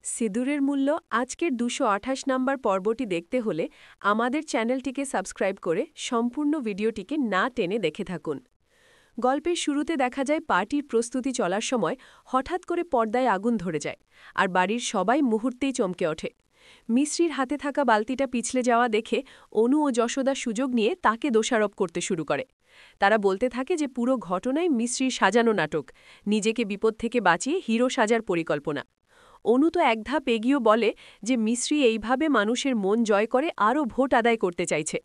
সিঁদুরের মূল্য আজকের ২২৮ নম্বর পর্বটি দেখতে হলে আমাদের চ্যানেলটিকে সাবস্ক্রাইব করে সম্পূর্ণ ভিডিওটিকে না টেনে দেখে থাকুন। গল্পের শুরুতে দেখা যায় পার্টির প্রস্তুতি চলার সময় হঠাৎ করে পর্দায় আগুন ধরে যায় আর বাড়ির সবাই মুহূর্তেই চমকে ওঠে। মিশ্রির হাতে থাকা বালতিটা পিছলে যাওয়া দেখে অনু ও যশোদা সুযোগ নিয়ে তাকে দোষারোপ করতে শুরু করে। তারা বলতে থাকে যে পুরো ঘটনায় মিশ্রির সাজানো নাটক, নিজেকে বিপদ থেকে বাঁচিয়ে হিরো সাজার পরিকল্পনা। অনু তো এক ধাপ এগিয়েও বলে যে মিশ্রি এইভাবে মানুষের মন জয় করে আরও ভোট আদায় করতে চাইছে।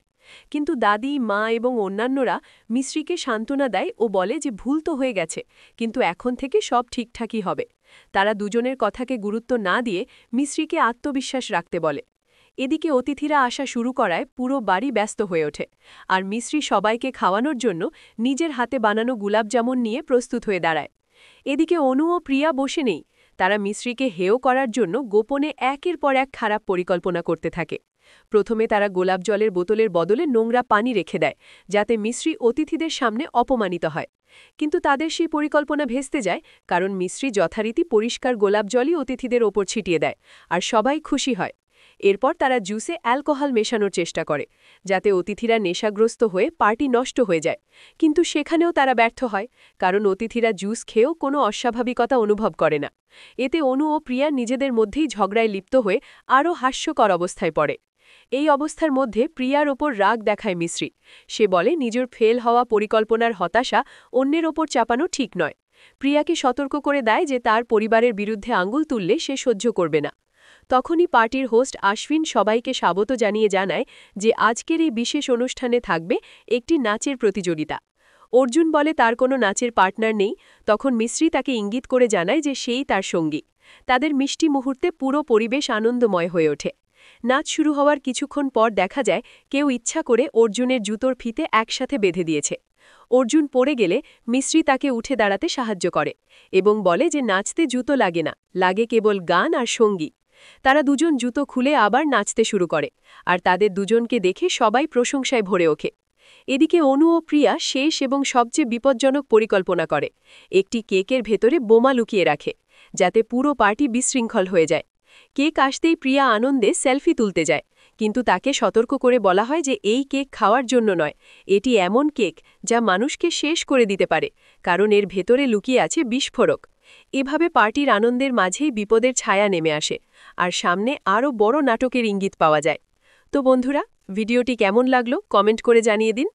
কিন্তু দাদি, মা এবং অন্যান্যরা মিশ্রিকে সান্ত্বনা দেয় ও বলে যে ভুল তো হয়ে গেছে, কিন্তু এখন থেকে সব ঠিকঠাকই হবে। তারা দুজনের কথাকে গুরুত্ব না দিয়ে মিশ্রিকে আত্মবিশ্বাস রাখতে বলে। এদিকে অতিথিরা আসা শুরু করায় পুরো বাড়ি ব্যস্ত হয়ে ওঠে, আর মিশ্রি সবাইকে খাওয়ানোর জন্য নিজের হাতে বানানো গুলাবজামুন নিয়ে প্রস্তুত হয়ে দাঁড়ায়। এদিকে অনু ও প্রিয়া বসে নেই, তারা মিশ্রিকে হেয় করার জন্য গোপনে একের পর এক খারাপ পরিকল্পনা করতে থাকে। প্রথমে তারা গোলাপ জলের বোতলের বদলে নোংরা পানি রেখে দেয়, যাতে মিশ্রি অতিথিদের সামনে অপমানিত হয়। কিন্তু তাদের সেই পরিকল্পনা ভেস্তে যায়, কারণ মিশ্রি যথারীতি পরিষ্কার গোলাপ জলই অতিথিদের ওপর ছিটিয়ে দেয়, আর সবাই খুশি হয়। এরপর তারা জুসে অ্যালকোহল মেশানোর চেষ্টা করে, যাতে অতিথিরা নেশাগ্রস্ত হয়ে পার্টি নষ্ট হয়ে যায়। কিন্তু সেখানেও তারা ব্যর্থ হয়, কারণ অতিথিরা জুস খেয়েও কোনো অস্বাভাবিকতা অনুভব করে না। এতে অনু ও প্রিয়া নিজেদের মধ্যেই ঝগড়ায় লিপ্ত হয়ে আরও হাস্যকর অবস্থায় পড়ে। এই অবস্থার মধ্যে প্রিয়ার ওপর রাগ দেখায় মিশ্রি। সে বলে নিজের ফেল হওয়া পরিকল্পনার হতাশা অন্যের ওপর চাপানো ঠিক নয়। প্রিয়াকে সতর্ক করে দেয় যে তার পরিবারের বিরুদ্ধে আঙুল তুললে সে সহ্য করবে না। তখনই পার্টির হোস্ট আশ্বিন সবাইকে স্বাগত জানিয়ে জানায় যে আজকের এই বিশেষ অনুষ্ঠানে থাকবে একটি নাচের প্রতিযোগিতা। অর্জুন বলে তার কোনো নাচের পার্টনার নেই, তখন মিশ্রি তাকে ইঙ্গিত করে জানায় যে সেই তার সঙ্গী। তাদের মিষ্টি মুহূর্তে পুরো পরিবেশ আনন্দময় হয়ে ওঠে। নাচ শুরু হওয়ার কিছুক্ষণ পর দেখা যায় কেউ ইচ্ছা করে অর্জুনের জুতোর ফিতে একসাথে বেঁধে দিয়েছে। অর্জুন পড়ে গেলে মিশ্রি তাকে উঠে দাঁড়াতে সাহায্য করে এবং বলে যে নাচতে জুতো লাগে না, লাগে কেবল গান আর সঙ্গী। তারা দুজন জুতো খুলে আবার নাচতে শুরু করে, আর তাদের দুজনকে দেখে সবাই প্রশংসায় ভরে ওঠে। এদিকে অনু ও প্রিয়া শেষ এবং সবচেয়ে বিপজ্জনক পরিকল্পনা করে, একটি কেকের ভেতরে বোমা লুকিয়ে রাখে, যাতে পুরো পার্টি বিশৃঙ্খল হয়ে যায়। কেক আসতেই প্রিয়া আনন্দে সেলফি তুলতে যায়, কিন্তু তাকে সতর্ক করে বলা হয় যে এই কেক খাওয়ার জন্য নয়, এটি এমন কেক যা মানুষকে শেষ করে দিতে পারে, কারণ এর ভেতরে লুকিয়ে আছে বিস্ফোরক। এভাবে পার্টির আনন্দের মাঝেই বিপদের ছায়া নেমে আসে, আর সামনে আরও বড় নাটকের ইঙ্গিত পাওয়া যায়। তো বন্ধুরা, ভিডিওটি কেমন লাগলো কমেন্ট করে জানিয়ে দিন।